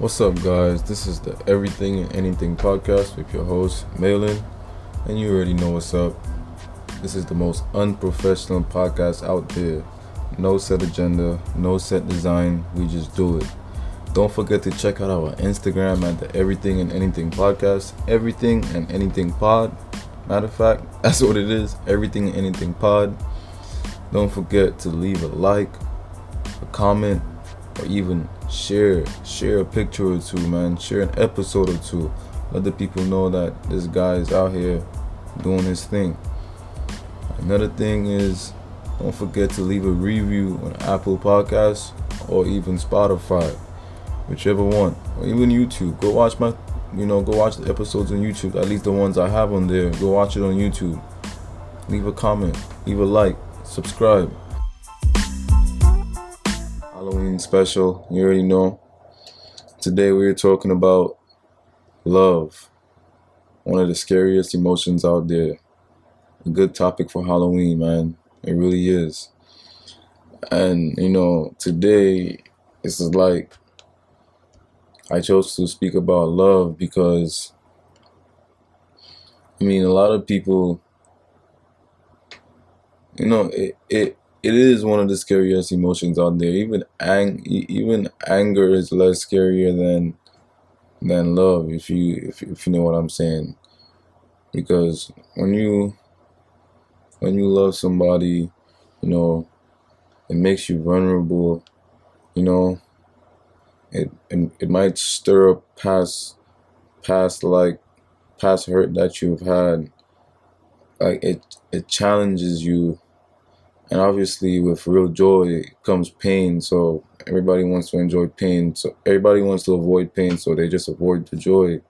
What's up, guys? This is the Everything and Anything podcast with your host, Malin, and you already know what's up. This is the most unprofessional podcast out there. No set agenda, no set design, we just do it. Don't forget to check out our Instagram at the Everything and Anything podcast, Everything and Anything pod. Matter of fact, that's what it is, Everything and Anything pod. Don't forget to leave a like, a comment, or even share a picture or two, man. Share an episode or two. Let the people know that this guy is out here doing his thing. Another thing is, don't forget to leave a review on Apple Podcasts or even Spotify, whichever one, or even YouTube. Go watch go watch the episodes on YouTube. At least the ones I have on there. Go watch it on YouTube. Leave a comment, leave a like, subscribe. Halloween special, you already know. Today we're talking about love, one of the scariest emotions out there. A good topic for Halloween, man. It really is. And today this is like I chose to speak about love because a lot of people, it is one of the scariest emotions out there. Even anger is less scarier than love, if you know what I'm saying. Because when you love somebody, it makes you vulnerable. It might stir up past hurt that you've had. Like it challenges you. And obviously, with real joy comes pain. So everybody wants to enjoy pain. So everybody wants to avoid pain. So they just avoid the joy.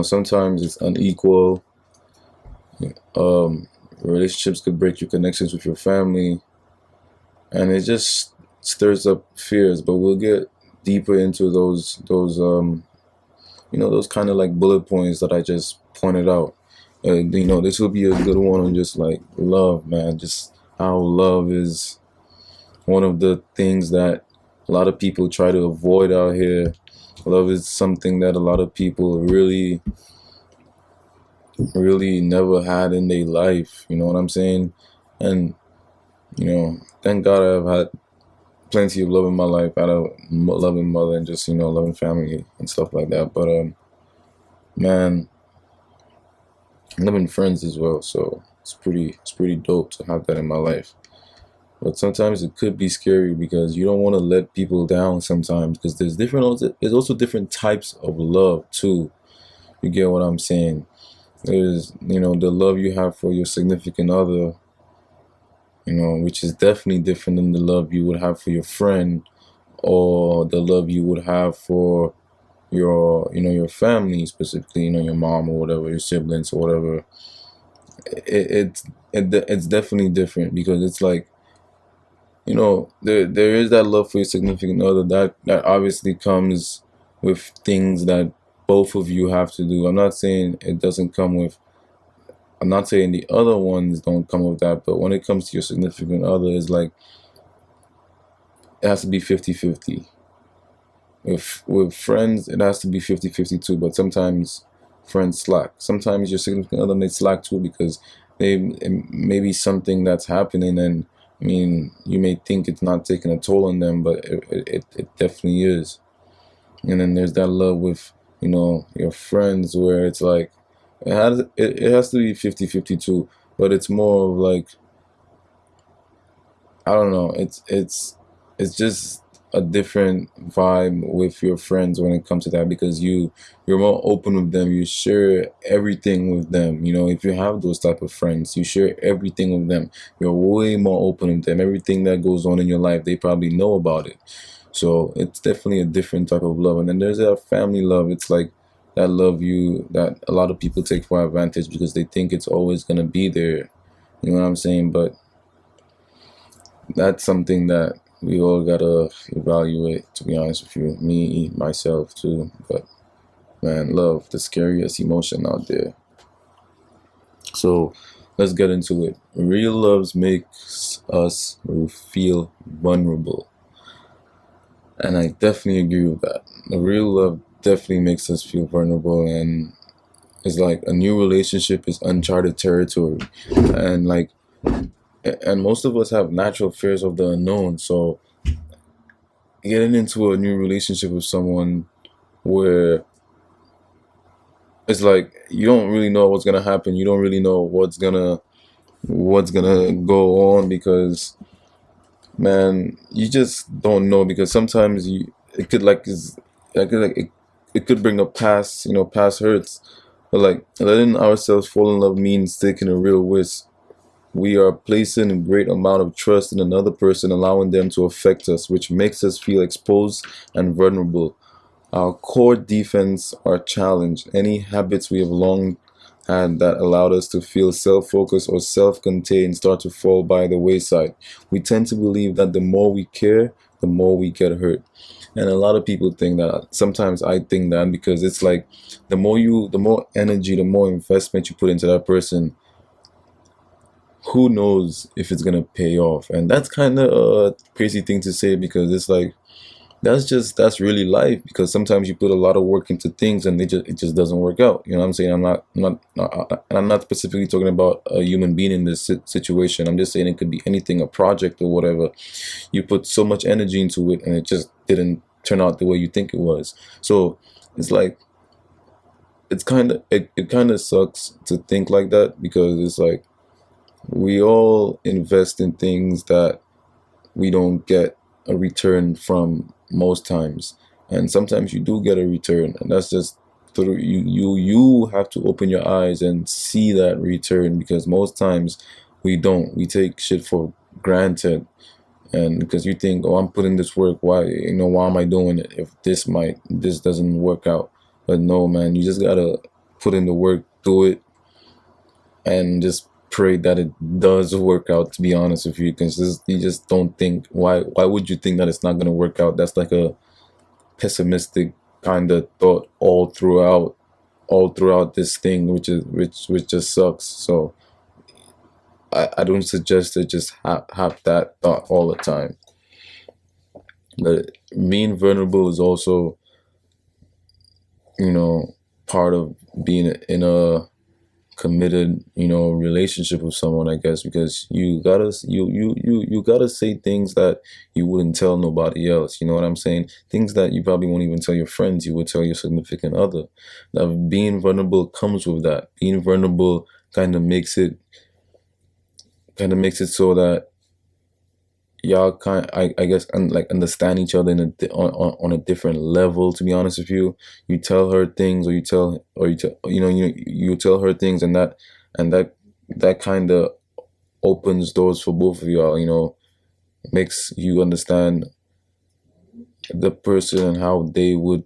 Sometimes it's unequal. Relationships could break your connections with your family, and it just stirs up fears. But we'll get deeper into those kind of like bullet points that I just pointed out. This will be a good one on just like love, man. Just how love is one of the things that a lot of people try to avoid out here. Love is something that a lot of people really, really never had in their life. You know what I'm saying? And, thank God I've had plenty of love in my life. I had a loving mother and just, loving family and stuff like that. But, man, living friends as well, so it's pretty dope to have that in my life. But sometimes it could be scary because you don't want to let people down sometimes, because there's also different types of love too. You get what I'm saying? There's the love you have for your significant other, which is definitely different than the love you would have for your friend, or the love you would have for your family, specifically, your mom or whatever, your siblings or whatever. It's definitely different, because it's like, there is that love for your significant other that obviously comes with things that both of you have to do. I'm not saying it doesn't come with, I'm not saying the other ones don't come with that, but when it comes to your significant other, it's like it has to be 50-50. With friends, it has to be 50-50 too, but sometimes friends slack. Sometimes your significant other may slack too, because it may be something that's happening, and you may think it's not taking a toll on them, but it definitely is. And then there's that love with, your friends, where it's like it has to be 50-50 too, but it's more of like, I don't know, it's just a different vibe with your friends when it comes to that, because you're more open with them. You share everything with them. If you have those type of friends, you share everything with them. You're way more open with them. Everything that goes on in your life, they probably know about it. So it's definitely a different type of love. And then there's that family love. It's like that love that a lot of people take for advantage, because they think it's always gonna be there. You know what I'm saying? But that's something that we all gotta evaluate, to be honest with you. Me, myself too. But man, love, the scariest emotion out there. So let's get into it. Real love makes us feel vulnerable. And I definitely agree with that. The real love definitely makes us feel vulnerable, and it's like a new relationship is uncharted territory. And like, and most of us have natural fears of the unknown. So getting into a new relationship with someone where it's like you don't really know what's gonna happen, you don't really know what's gonna go on, because man, you just don't know, because sometimes you it could like is like it could bring up past, past hurts. But like letting ourselves fall in love means taking a real risk. We are placing a great amount of trust in another person, allowing them to affect us, which makes us feel exposed and vulnerable. Our core defense are challenged. Any habits we have long had that allowed us to feel self focused or self contained start to fall by the wayside. We tend to believe that the more we care, the more we get hurt. And a lot of people think that. Sometimes I think that, because it's like the more energy, the more investment you put into that person, who knows if it's gonna pay off. And that's kind of a crazy thing to say, because it's like that's really life, because sometimes you put a lot of work into things and it just doesn't work out. You know what I'm saying? And I'm not specifically talking about a human being in this situation. I'm just saying it could be anything, a project or whatever. You put so much energy into it and it just didn't turn out the way you think it was. So it's like it kind of sucks to think like that, because it's like we all invest in things that we don't get a return from most times. And sometimes you do get a return, and that's just through you have to open your eyes and see that return, because most times we take shit for granted. And because you think, oh, I'm putting this work, why am I doing it if this doesn't work out? But no, man, you just gotta put in the work, do it, and just pray that it does work out, to be honest with you, because you just don't think, why would you think that it's not going to work out? That's like a pessimistic kind of thought all throughout this thing, which just sucks. So I don't suggest to just have that thought all the time. But being vulnerable is also, you know part of being in a committed, relationship with someone, I guess, because you gotta say things that you wouldn't tell nobody else. You know what I'm saying? Things that you probably won't even tell your friends, you would tell your significant other. Now, being vulnerable comes with that. Being vulnerable kind of makes it so that y'all I guess, like, understand each other on a different level. To be honest with you, you tell her things, or you tell you tell her things, and that kind of opens doors for both of y'all. Makes you understand the person and how they would,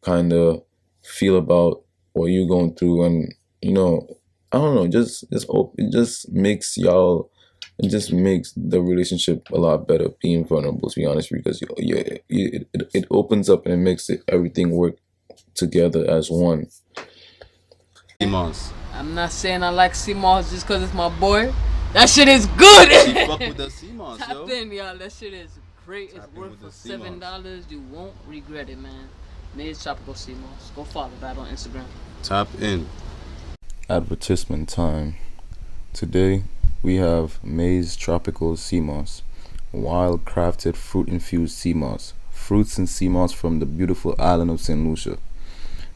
kind of feel about what you're going through. And I don't know, it just makes y'all it just makes the relationship a lot better, being vulnerable, to be honest, because it opens up and it makes everything work together as one. Seamoss. I'm not saying I like sea moss just because it's my boy. That shit is good. She fuck with the Seamoss, yo. Tap in, y'all. That shit is great. Tap It's in worth with for the sea moss. $7. You won't regret it, man. Maize Tropical Sea Moss. Go follow that on Instagram. Tap in. Advertisement time. Today we have Maize Tropical Sea Moss, wild crafted fruit infused sea moss, fruits and sea moss from the beautiful island of St. Lucia.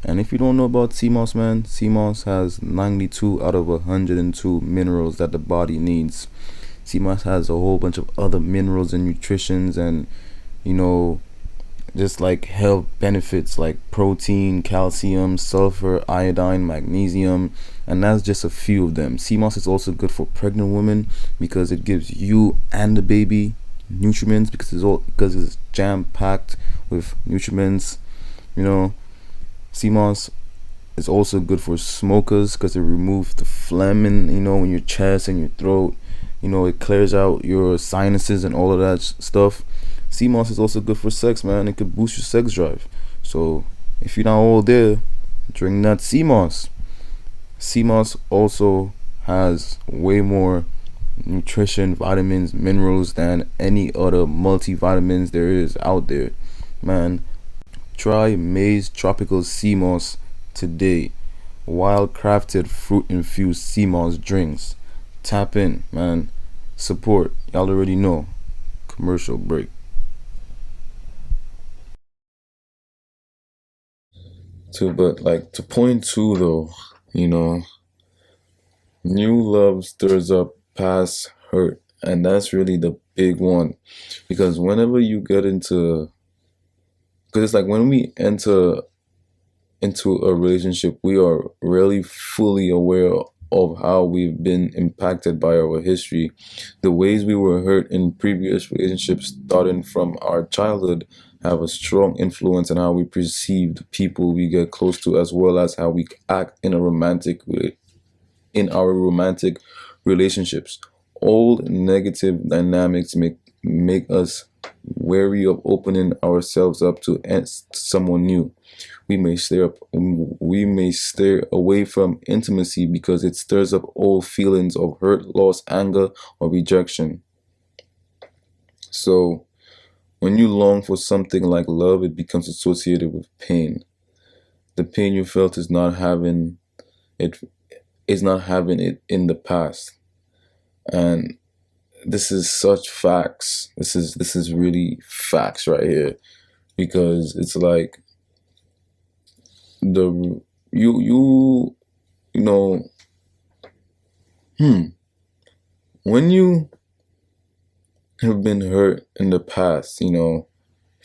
And if you don't know about sea moss, man, sea moss has 92 out of 102 minerals that the body needs. Sea moss has a whole bunch of other minerals and nutritions, and you know just like health benefits like protein, calcium, sulfur, iodine, magnesium, and that's just a few of them. Sea moss is also good for pregnant women because it gives you and the baby nutrients, because it's jam packed with nutrients. You know, sea moss is also good for smokers because it removes the phlegm in your chest and your throat. It clears out your sinuses and all of that stuff. Sea moss is also good for sex, man. It could boost your sex drive. So if you're not all there, drink that sea moss. Sea moss also has way more nutrition, vitamins, minerals than any other multivitamins there is out there. Man, try Maize Tropical Sea Moss today. Wild crafted fruit infused sea moss drinks. Tap in, man. Support. Y'all already know. Commercial break. But like to point two though, you know, new love stirs up past hurt, and that's really the big one. Because whenever you get into, because it's like when we enter into a relationship, we are really fully aware of how we've been impacted by our history, the ways we were hurt in previous relationships, starting from our childhood, have a strong influence on how we perceive the people we get close to, as well as how we act in our romantic relationships. Old negative dynamics make us wary of opening ourselves up to someone new. We may stay away from intimacy because it stirs up old feelings of hurt, loss, anger, or rejection. So when you long for something like love, it becomes associated with pain. The pain you felt it is not having it in the past. And this is such facts. This is really facts right here, because it's like the you know when you have been hurt in the past,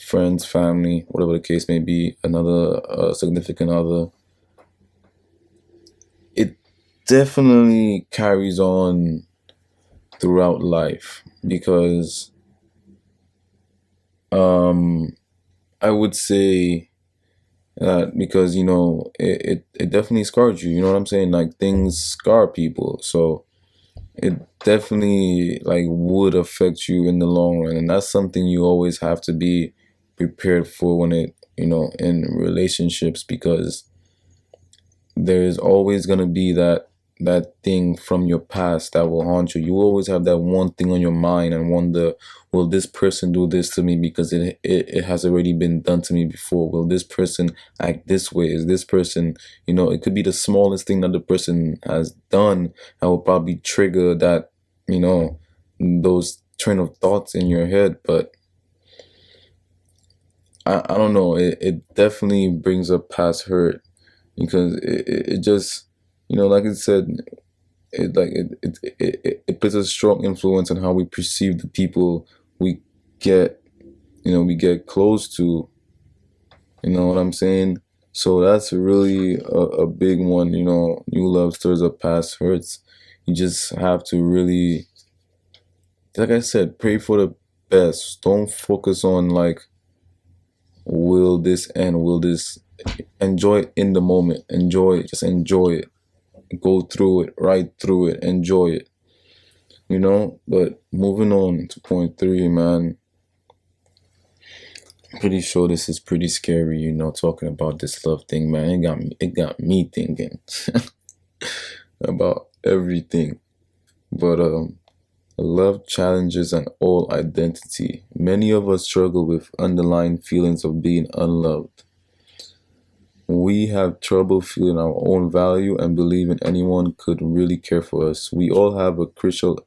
friends, family, whatever the case may be, another significant other, it definitely carries on throughout life, because I would say that, because it definitely scarred you, you know what I'm saying? Like, things scar people, so it definitely like would affect you in the long run, and that's something you always have to be prepared for when it in relationships, because there is always going to be that thing from your past that will haunt you. You always have that one thing on your mind and wonder, will this person do this to me because it has already been done to me before? Will this person act this way? Is this person, it could be the smallest thing that the person has done that will probably trigger that, those train of thoughts in your head. But I don't know, it definitely brings up past hurt, because it just, like I said, it puts a strong influence on how we perceive the people we get close to. You know what I'm saying? So that's really a big one. New love stirs up past hurts. You just have to really, like I said, pray for the best. Don't focus on like, will this end? Will this? Enjoy it in the moment. Enjoy it. Just enjoy it. Go through it, right through it, enjoy it. But moving on to point 3, man. I'm pretty sure this is pretty scary, talking about this love thing, man. It got me thinking about everything. But love challenges an old identity. Many of us struggle with underlying feelings of being unloved. We have trouble feeling our own value and believing anyone could really care for us. We all have a crucial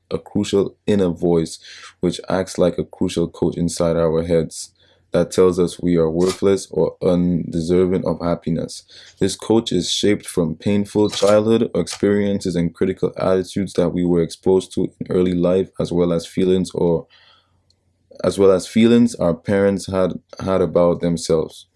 inner voice, which acts like a crucial coach inside our heads that tells us we are worthless or undeserving of happiness. This coach is shaped from painful childhood experiences and critical attitudes that we were exposed to in early life, as well as feelings our parents had about themselves.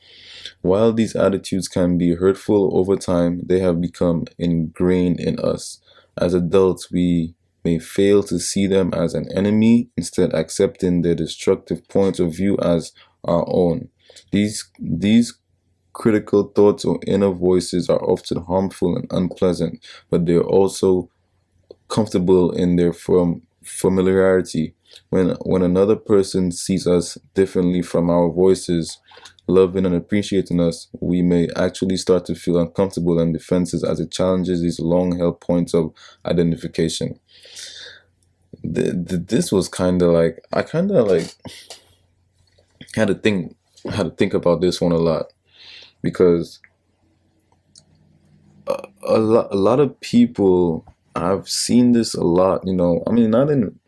While these attitudes can be hurtful over time, they have become ingrained in us. As adults, we may fail to see them as an enemy, instead accepting their destructive points of view as our own. These critical thoughts or inner voices are often harmful and unpleasant, but they're also comfortable in their familiarity. When another person sees us differently from our voices, loving and appreciating us, we may actually start to feel uncomfortable and defensive, as it challenges these long-held points of identification. this was kind of like I kind of like had to think about this one a lot because a lot of people I've seen this a lot. I mean, not in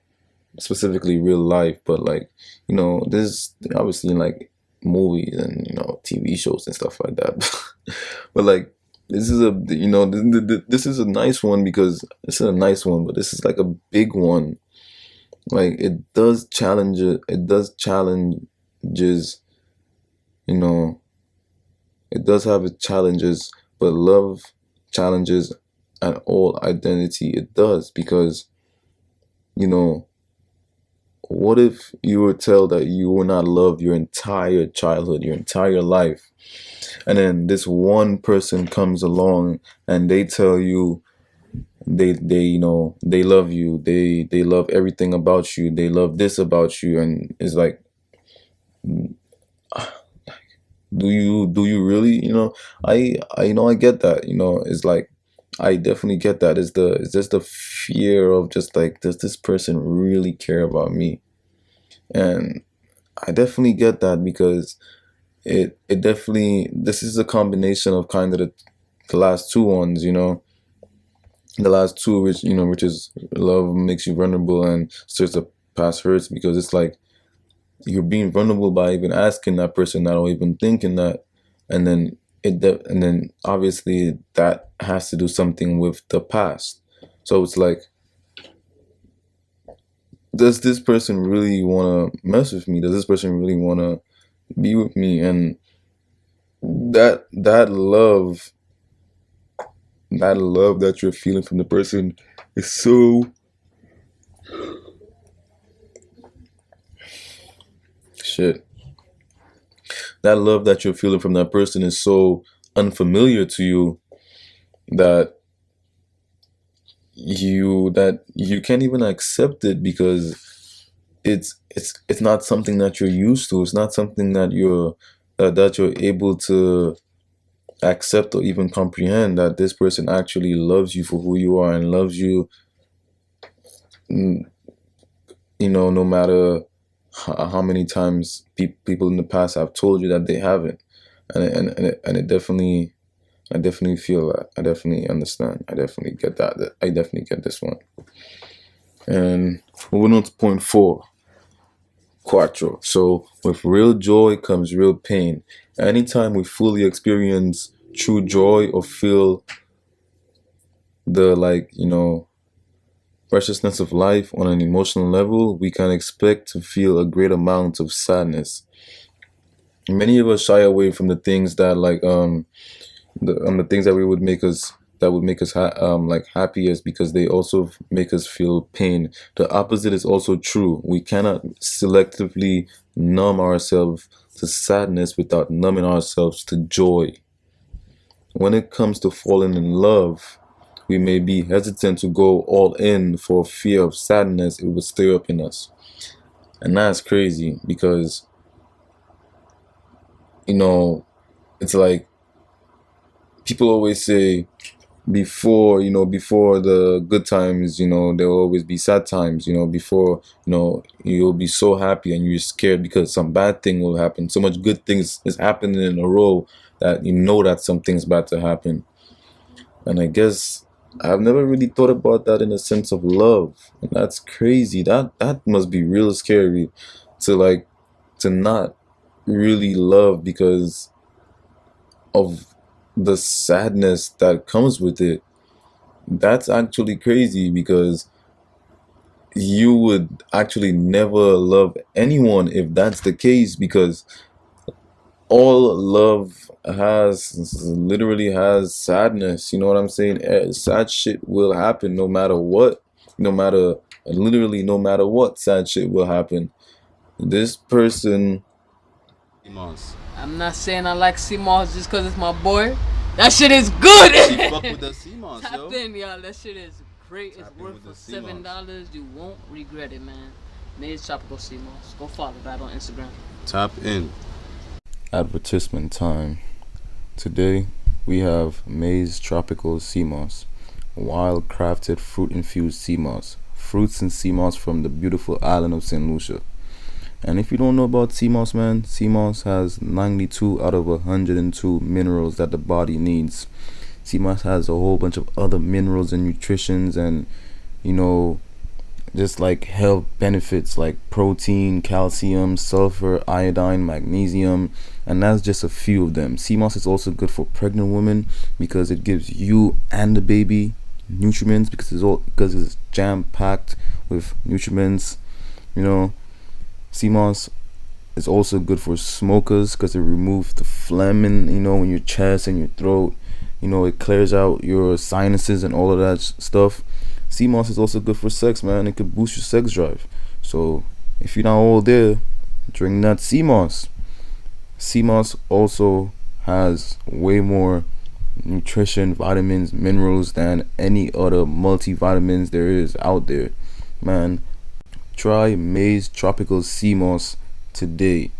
specifically real life, but like this obviously in like movies and TV shows and stuff like that. But like this is a this is a nice one because this is a nice one, but this is like a big one. Like it does challenges, you know, it does have its challenges, but love challenges and all identity. It does because you know what if you were told that you were not loved your entire childhood, your entire life, and then this one person comes along and they tell you they love you, they love everything about you, they love this about you, and it's like, do you really, I get that, it's like I definitely get that. It's just the fear of just like, does this person really care about me? And I definitely get that because it definitely, this is a combination of kind of the last two ones, the last two, which is love makes you vulnerable and starts to pass hurts, because it's like you're being vulnerable by even asking that person that or even thinking that, and then and then obviously that has to do something with the past. So it's like, does this person really want to mess with me? Does this person really want to be with me? And that love that you're feeling from the person is so shit. That love that you're feeling from that person is so unfamiliar to you that you can't even accept it, because it's not something that you're used to. It's not something that you're able to accept or even comprehend, that this person actually loves you for who you are and loves you, mm, no matter how many times people in the past have told you that they haven't. And it definitely, I definitely feel that. I definitely understand. I definitely get that. I definitely get this one. And moving on to point 4, quattro. So with real joy comes real pain. Anytime we fully experience true joy or feel the preciousness of life on an emotional level, we can expect to feel a great amount of sadness. Many of us shy away from the things that the things that would make us happiest, because they also make us feel pain. The opposite is also true. We cannot selectively numb ourselves to sadness without numbing ourselves to joy. When it comes to falling in love, we may be hesitant to go all in for fear of sadness it would stir up in us. And that's crazy because, it's like people always say, before the good times, there will always be sad times. Before, you'll be so happy and you're scared because some bad thing will happen. So much good things is happening in a row that that something's about to happen. And I guess I've never really thought about that in a sense of love. And that's crazy. That must be real scary to not really love because of the sadness that comes with it. That's actually crazy, because you would actually never love anyone if that's the case, because all love literally has sadness. You know what I'm saying? Sad shit will happen no matter what. No matter what, sad shit will happen. This person, Seamoss. I'm not saying I like Seamoss just because it's my boy. That shit is good. She fuck with the Seamoss, yo. Tap in, y'all. That shit is great. Tap It's in worth with the for Seamoss. $7. You won't regret it, man. Made Tropical Seamoss. Go follow that on Instagram. Tap in. advertisement time. Today we have Maize Tropical Sea Moss, wild crafted fruit infused sea moss, fruits and sea moss from the beautiful island of St. Lucia. And if you don't know about sea moss, man, sea moss has 92 out of 102 minerals that the body needs. Sea moss has a whole bunch of other minerals and nutritions and, you know, just like health benefits like protein, calcium, sulfur, iodine, magnesium, and that's just a few of them. Sea moss is also good for pregnant women because it gives you and the baby nutrients because it's jam packed with nutrients. You know, sea moss is also good for smokers because it removes the phlegm in your chest and your throat. It clears out your sinuses and all of that stuff. Sea moss is also good for sex, man. It could boost your sex drive. So if you're not all there, drink that sea moss. Sea moss also has way more nutrition, vitamins, minerals than any other multivitamins there is out there. Man, try Maize Tropical Sea Moss today.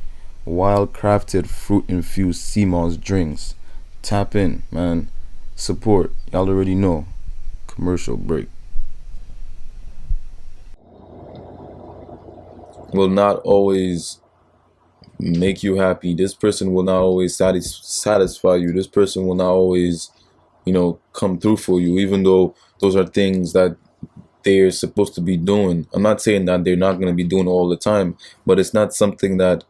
Wild crafted fruit infused sea moss drinks. Tap in, man. Support. Y'all already know. Commercial break. Will not always make you happy. This person will not always satisfy you. This person will not always, come through for you, even though those are things that they're supposed to be doing. I'm not saying that they're not going to be doing all the time, but it's not something that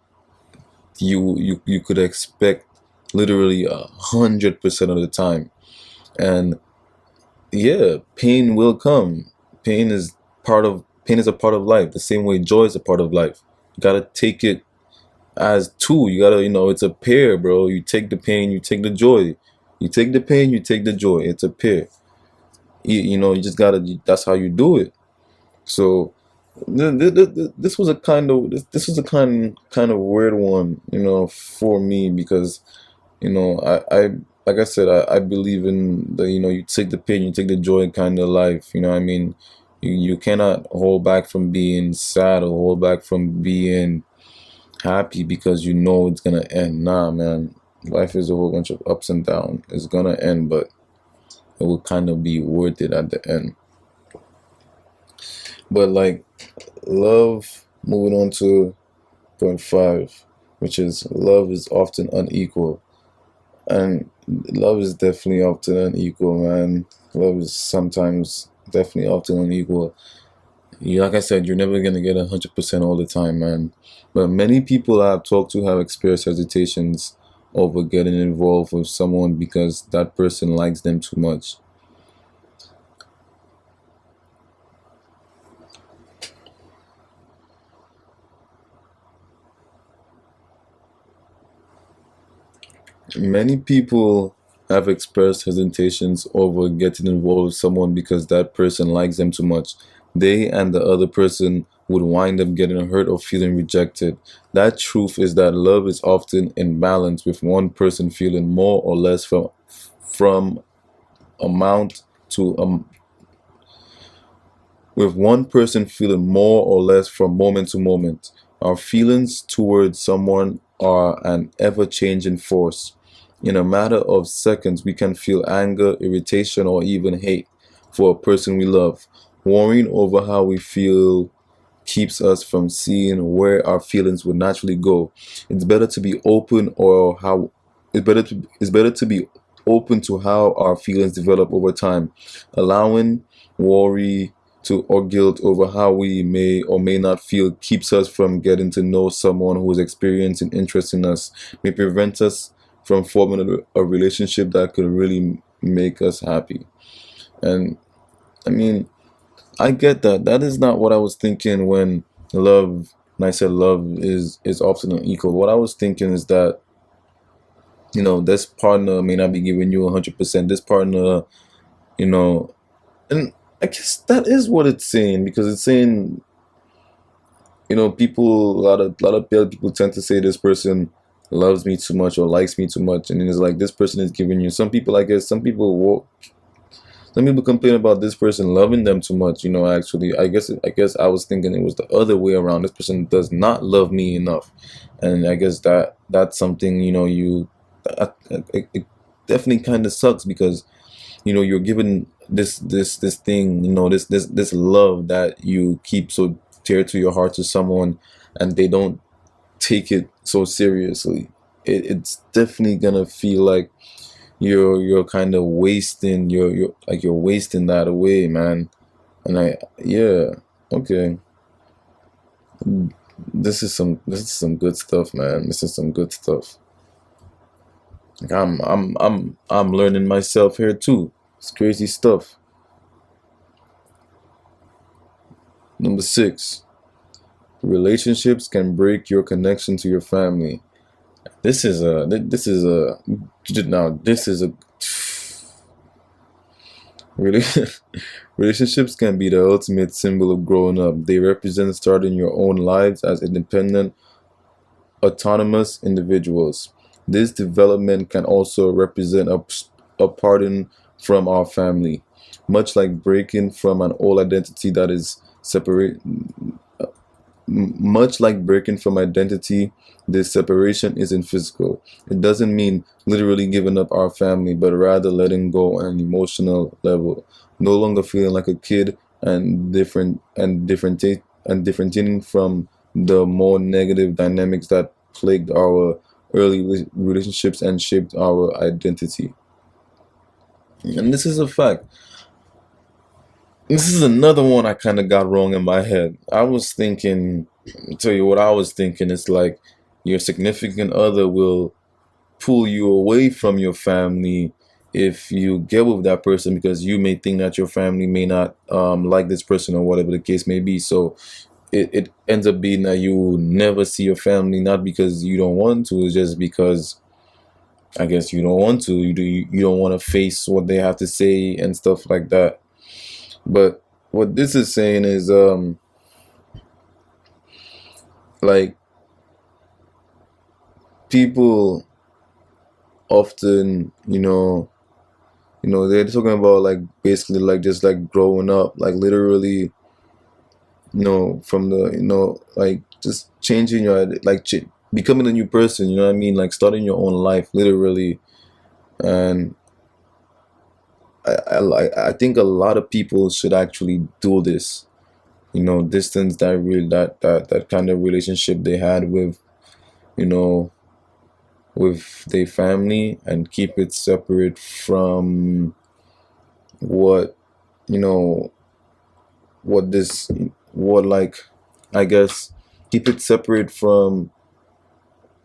you could expect literally 100% of the time. And yeah, pain will come. Pain is a part of life, the same way joy is a part of life. You gotta take it as two. You gotta, it's a pair, bro. You take the pain, you take the joy. You take the pain, you take the joy. It's a pair. You just gotta. That's how you do it. So this was a this was a kind of weird one, for me because, I like I said, I believe in the, you take the pain, you take the joy kind of life. I mean, you cannot hold back from being sad or hold back from being happy because it's gonna end. Nah, man, life is a whole bunch of ups and downs. It's gonna end, but it will kind of be worth it at the end. But like love, moving on to point 5, which is love is often unequal. And love is definitely often unequal, man. Love is sometimes definitely often unequal. Like I said, you're never gonna get 100% all the time, man. But many people I've talked to have experienced hesitations over getting involved with someone because that person likes them too much. Many people have expressed hesitations over getting involved with someone because that person likes them too much. They and the other person would wind up getting hurt or feeling rejected. That truth is that love is often in balance, with one person feeling more or less from amount to with one person feeling more or less from moment to moment. Our feelings towards someone are an ever-changing force. In a matter of seconds, we can feel anger, irritation, or even hate for a person we love. Worrying over how we feel keeps us from seeing where our feelings would naturally go. It's better to be open or how it's better to be open to how our feelings develop over time. Allowing worry or guilt over how we may or may not feel keeps us from getting to know someone who is experiencing interest in us, may prevent us from forming a relationship that could really make us happy. And I mean, I get that. That is not what I was thinking when I said love is often unequal. What I was thinking is that, this partner may not be giving you 100%. This partner, and I guess that is what it's saying, because it's saying, people, a lot of people tend to say this person loves me too much or likes me too much, and it's like this person is giving you. Some people complain about this person loving them too much. Actually, I guess I was thinking it was the other way around. This person does not love me enough, and I guess that's something it definitely kind of sucks because you're given this thing, this love that you keep so dear to your heart to someone, and they don't take it so seriously. It's definitely gonna feel like you're kind of wasting you're wasting that away, man. And yeah, okay. This is some good stuff, man. This is some good stuff. Like I'm learning myself here too. It's crazy stuff. Number 6, relationships can break your connection to your family. This is a really relationships can be the ultimate symbol of growing up. They represent starting your own lives as independent, autonomous individuals. This development can also represent a pardon from our family, much like breaking from an old identity that is separate. Much like breaking from identity, this separation isn't physical. It doesn't mean literally giving up our family, but rather letting go on an emotional level. No longer feeling like a kid and differentiating from the more negative dynamics that plagued our early relationships and shaped our identity. And this is a fact. This is another one I kind of got wrong in my head. I was thinking, I'll tell you what I was thinking. It's like your significant other will pull you away from your family if you get with that person, because you may think that your family may not like this person or whatever the case may be. So it ends up being that you will never see your family, not because you don't want to, it's just because I guess you don't want to. You don't want to face what they have to say and stuff like that. But what this is saying is like people often, they're talking about like basically like just like growing up, like literally, from the, like just changing your like becoming a new person, you know what I mean? Like starting your own life literally. And I think a lot of people should actually do this, distance that real that kind of relationship they had you know with their family, and keep it separate from what you know what this what like I guess keep it separate from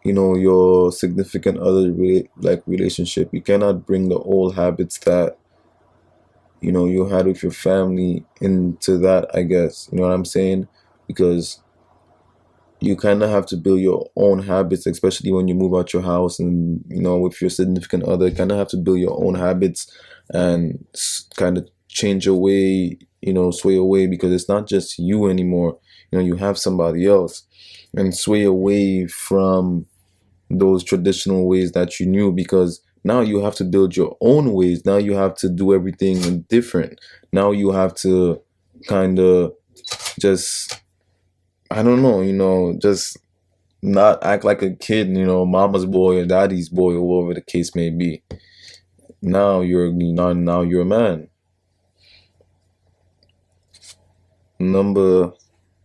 your significant other like relationship. You cannot bring the old habits that you had with your family into that, I guess, you know what I'm saying? Because you kind of have to build your own habits, especially when you move out your house, and with your significant other, kind of have to build your own habits and kind of change your way, sway away, because it's not just you anymore. You have somebody else, and sway away from those traditional ways that you knew, because now you have to build your own ways. Now you have to do everything different. Now you have to kind of just, I don't know, just not act like a kid, mama's boy or daddy's boy or whatever the case may be. Now you're a man. Number,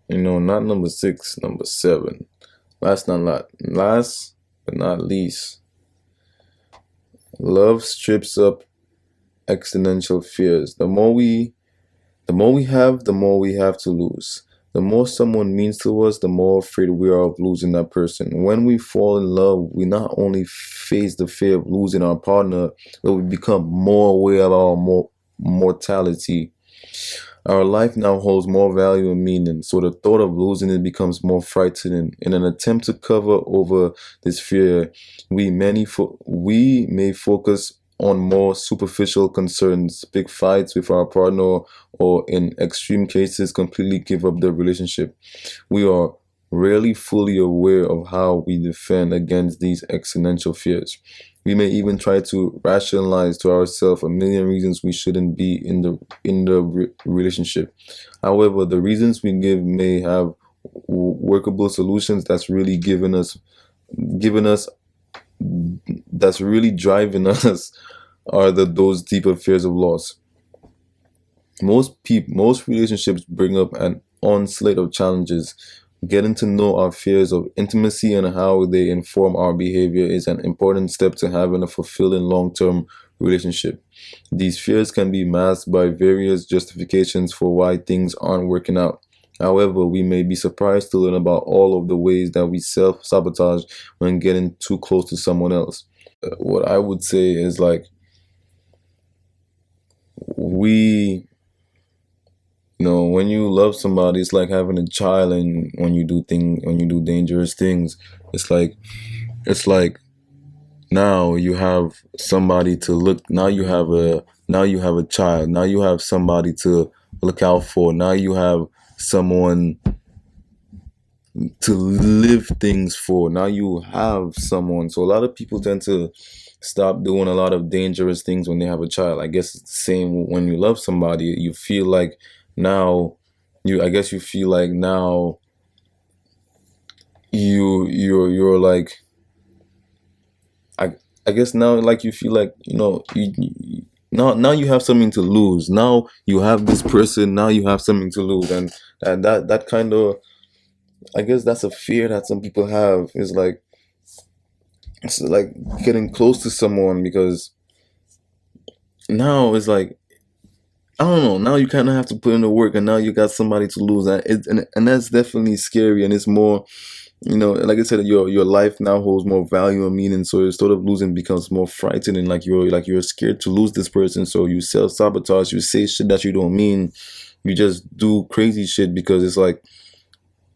not number 6, number 7. Last but not least, love strips up existential fears. The more we have, the more we have to lose. The more someone means to us, the more afraid we are of losing that person. When we fall in love, we not only face the fear of losing our partner, but we become more aware of our mortality. Our life now holds more value and meaning, so the thought of losing it becomes more frightening. In an attempt to cover over this fear, we may focus on more superficial concerns, big fights with our partner, or in extreme cases, completely give up the relationship. We are rarely fully aware of how we defend against these existential fears. We may even try to rationalize to ourselves a million reasons we shouldn't be in the relationship. However, the reasons we give may have workable solutions given us that's really driving us are those deeper fears of loss. most relationships bring up an onslaught of challenges. Getting to know our fears of intimacy and how they inform our behavior is an important step to having a fulfilling long-term relationship. These fears can be masked by various justifications for why things aren't working out. However, we may be surprised to learn about all of the ways that we self-sabotage when getting too close to someone else. What I would say is like we when you love somebody, it's like having a child, and when you do dangerous things, it's like it's like now you have somebody to look. Now you have a child. Now you have somebody to look out for. Now you have someone to live things for. Now you have someone. So a lot of people tend to stop doing a lot of dangerous things when they have a child. I guess it's the same when you love somebody. You feel like now I guess you feel like now you're like I I guess now like you feel like now you have something to lose. Now you have this person. Now you have something to lose, and that kind of, I guess that's a fear that some people have. Is like it's like getting close to someone, because now it's like I don't know. Now you kind of have to put in the work, and now you got somebody to lose, and that's definitely scary. And it's more, like I said, your life now holds more value and meaning. So instead of losing becomes more frightening. Like you're scared to lose this person, so you self sabotage. You say shit that you don't mean. You just do crazy shit because it's like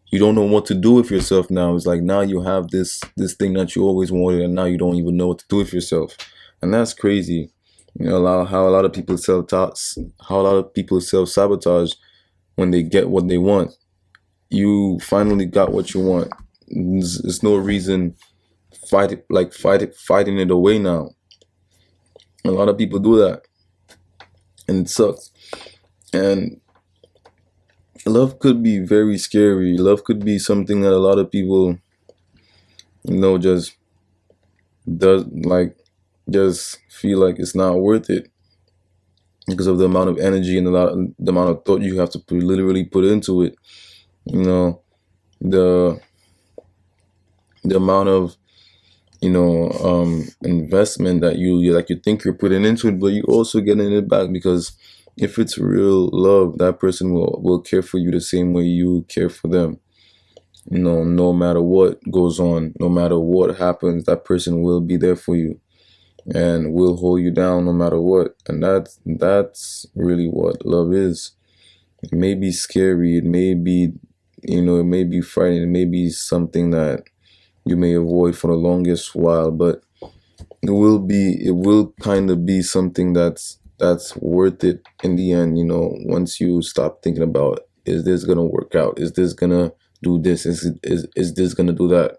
you don't know what to do with yourself now. It's like now you have this thing that you always wanted, and now you don't even know what to do with yourself, and that's crazy. How a lot of people self sabotage when they get what they want. You finally got what you want. There's no reason fighting it away now. A lot of people do that, and it sucks. And love could be very scary. Love could be something that a lot of people, just does just feel like it's not worth it because of the amount of energy and the amount of thought you have to literally put into it. The the amount of investment that you think you're putting into it, but you also getting it back, because if it's real love, that person will care for you the same way you care for them. No matter what goes on, no matter what happens, that person will be there for you and will hold you down no matter what. And that's really what love is. It may be scary, it may be it may be frightening, it may be something that you may avoid for the longest while, but it will kind of be something that's worth it in the end. Once you stop thinking about, is this gonna work out, is this gonna do this, is this gonna do that,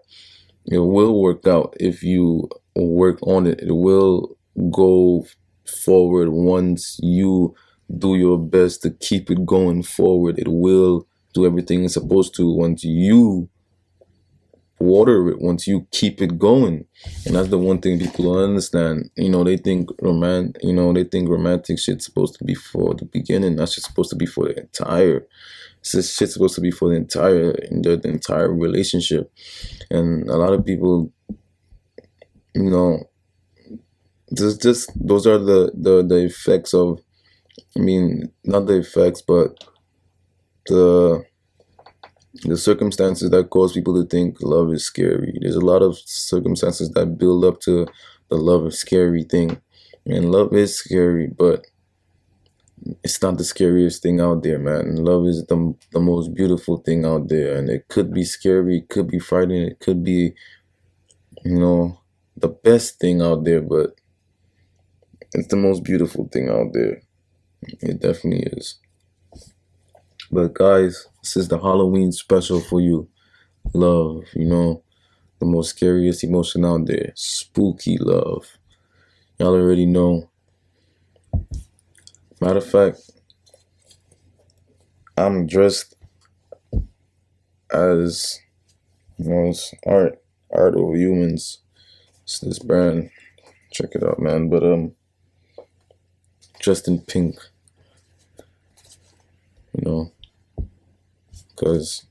it will work out if you work on it. It will go forward once you do your best to keep it going forward. It will do everything it's supposed to once you water it, once you keep it going. And that's the one thing people don't understand. They think romantic shit's supposed to be for the beginning. That's just supposed to be for the entire shit's supposed to be for the entire relationship. And a lot of people, just those are the effects of, not the effects, but the circumstances that cause people to think love is scary. There's a lot of circumstances that build up to the love is scary thing. And love is scary, but it's not the scariest thing out there, man. Love is the most beautiful thing out there. And it could be scary, it could be frightening, it could be, the best thing out there, but it's the most beautiful thing out there. It definitely is. But guys, this is the Halloween special for you. Love, the most scariest emotion out there. Spooky love. Y'all already know. Matter of fact, I'm dressed as art of humans. It's this brand. Check it out, man. But dressed in pink. you know, because,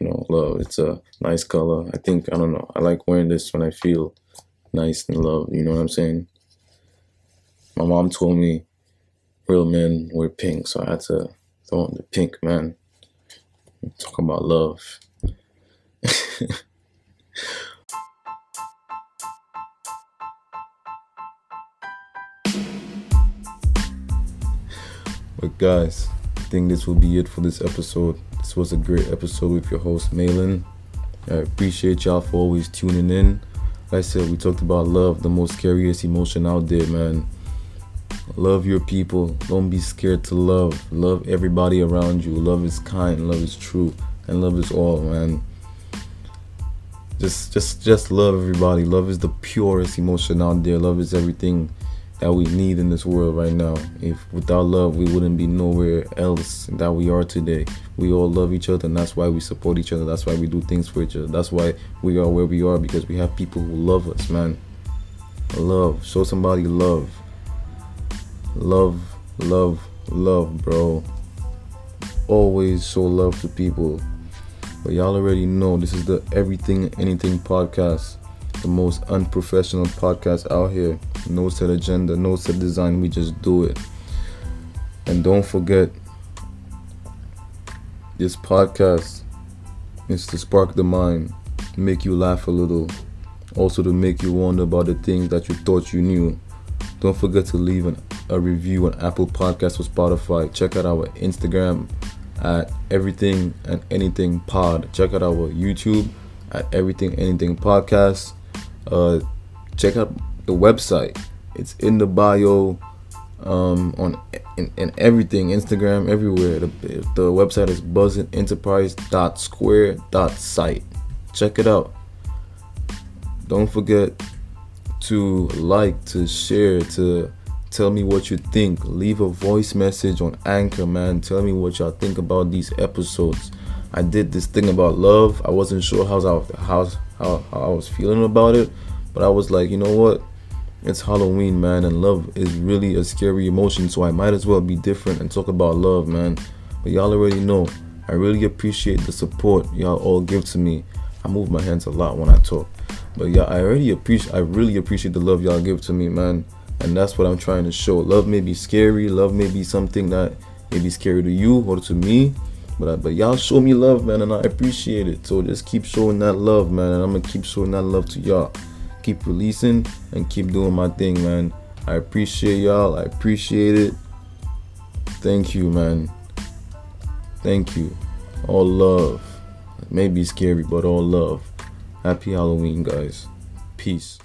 love, it's a nice color. I think, I don't know, I like wearing this when I feel nice and loved, you know what I'm saying? My mom told me real men wear pink, so I had to throw on the pink, man. Talk about love. But guys, I think this will be it for this episode. This was a great episode with your host, Malin. I appreciate y'all for always tuning in. Like I said, we talked about love, the most scariest emotion out there, man. Love your people. Don't be scared to love. Love everybody around you. Love is kind, love is true, and love is all, man. Just love everybody. Love is the purest emotion out there. Love is everything that we need in this world right now. If without love, we wouldn't be nowhere else that we are today. We all love each other, and that's why we support each other. That's why we do things for each other. That's why we are where we are, because we have people who love us, man. Love. Show somebody love. Love, love, love, bro. Always show love to people. But y'all already know this is the Everything Anything podcast. The most unprofessional podcast out here. No set agenda, no set design, we just do it. And don't forget, this podcast is to spark the mind, make you laugh a little, also to make you wonder about the things that you thought you knew. Don't forget to leave a review on Apple Podcasts or Spotify. Check out our Instagram at Everything and Anything Pod. Check out our YouTube at Everything Anything Podcast. Check out the website. It's in the bio, in everything, Instagram, everywhere. The website is buzzingenterprise.square.site. Check it out. Don't forget to like, to share, to tell me what you think. Leave a voice message on Anchor, man. Tell me what y'all think about these episodes. I did this thing about love. I wasn't sure how I was feeling about it, but I was like, you know what? It's Halloween, man, and love is really a scary emotion, so I might as well be different and talk about love, man. But y'all already know, I really appreciate the support y'all all give to me. I move my hands a lot when I talk, but yeah, I really appreciate the love y'all give to me, man. And that's what I'm trying to show. Love may be scary. Love may be something that may be scary to you or to me. But y'all show me love, man, and I appreciate it. So just keep showing that love, man, and I'm going to keep showing that love to y'all. Keep releasing and keep doing my thing, man. I appreciate y'all. I appreciate it. Thank you, man. Thank you. All love. It may be scary, but all love. Happy Halloween, guys. Peace.